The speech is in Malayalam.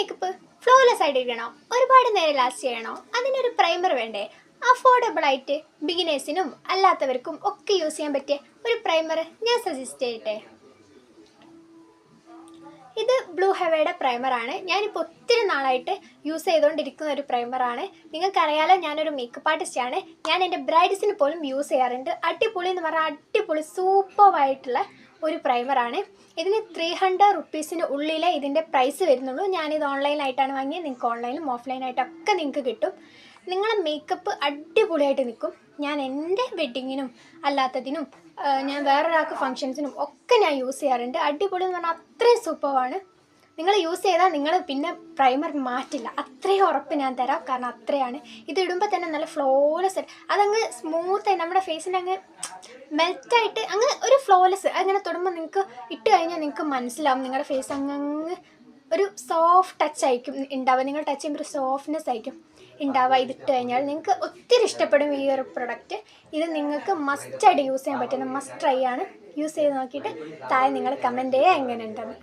മേക്കപ്പ് ഫ്ലോലെസ് ആയിട്ടിരിക്കണോ, ഒരുപാട് നേരം ലാസ്റ്റ് ചെയ്യണോ, അതിനൊരു പ്രൈമർ വേണ്ടേ? അഫോർഡബിൾ ആയിട്ട് ബിഗിനേഴ്സിനും അല്ലാത്തവർക്കും ഒക്കെ യൂസ് ചെയ്യാൻ പറ്റിയ ഒരു പ്രൈമർ ഞാൻ സജസ്റ്റ് ചെയ്യട്ടെ. ഇത് ബ്ലൂ ഹെവയുടെ പ്രൈമറാണ്. ഞാനിപ്പോൾ ഒത്തിരി നാളായിട്ട് യൂസ് ചെയ്തുകൊണ്ടിരിക്കുന്ന ഒരു പ്രൈമറാണ്. നിങ്ങൾക്കറിയാലോ, ഞാനൊരു മേക്കപ്പ് ആർട്ടിസ്റ്റാണ്. ഞാൻ എൻ്റെ ബ്രൈഡ്സിന് പോലും യൂസ് ചെയ്യാറുണ്ട്. അടിപൊളി എന്ന് പറഞ്ഞാൽ അടിപൊളി സൂപ്പറായിട്ടുള്ള ഒരു പ്രൈമറാണ്. ഇതിന് 300 റുപ്പീസിന് ഉള്ളിലേ ഇതിൻ്റെ പ്രൈസ് വരുന്നുള്ളൂ. ഞാനിത് ഓൺലൈനായിട്ടാണ് വാങ്ങിയത്. നിങ്ങൾക്ക് ഓൺലൈനും ഓഫ്ലൈനായിട്ടൊക്കെ നിങ്ങൾക്ക് കിട്ടും. നിങ്ങളെ മേക്കപ്പ് അടിപൊളിയായിട്ട് നിൽക്കും. ഞാൻ എൻ്റെ വെഡ്ഡിങ്ങിനും അല്ലാത്തതിനും ഞാൻ വേറൊരാൾക്ക് ഫങ്ഷൻസിനും ഒക്കെ ഞാൻ യൂസ് ചെയ്യാറുണ്ട്. അടിപൊളി എന്ന് പറഞ്ഞാൽ അത്രയും സൂപ്പറാണ്. നിങ്ങൾ യൂസ് ചെയ്താൽ നിങ്ങൾ പിന്നെ പ്രൈമർ മാറ്റില്ല, അത്രയും ഉറപ്പ് ഞാൻ തരാം. കാരണം അത്രയാണ്. ഇത് ഇടുമ്പോൾ തന്നെ നല്ല ഫ്ലോലെസ്, അതങ്ങ് സ്മൂത്തായി നമ്മുടെ ഫേസിൻ്റെ അങ്ങ് മെൽറ്റായിട്ട് അങ്ങ് ഒരു ഫ്ലോലെസ് അങ്ങനെ തൊടുമ്പോൾ നിങ്ങൾക്ക് ഇട്ട് കഴിഞ്ഞാൽ നിങ്ങൾക്ക് മനസ്സിലാവും നിങ്ങളുടെ ഫേസ് അങ്ങ് ഒരു സോഫ്റ്റ് ടച്ച് ആയിരിക്കും ഉണ്ടാവുക. നിങ്ങൾ ടച്ച് ചെയ്യുമ്പോൾ ഒരു സോഫ്റ്റ്നെസ് ആയിരിക്കും ഉണ്ടാവുക. ഇതിട്ട് കഴിഞ്ഞാൽ നിങ്ങൾക്ക് ഒത്തിരി ഇഷ്ടപ്പെടും ഈ ഒരു പ്രൊഡക്റ്റ്. ഇത് നിങ്ങൾക്ക് മസ്റ്റായിട്ട് യൂസ് ചെയ്യാൻ പറ്റുന്ന മസ്റ്റ് ട്രൈ ആണ്. യൂസ് ചെയ്ത് നോക്കിയിട്ട് താഴെ നിങ്ങൾ കമൻറ്റ് ചെയ്യുക എങ്ങനെ ഉണ്ടെന്ന്.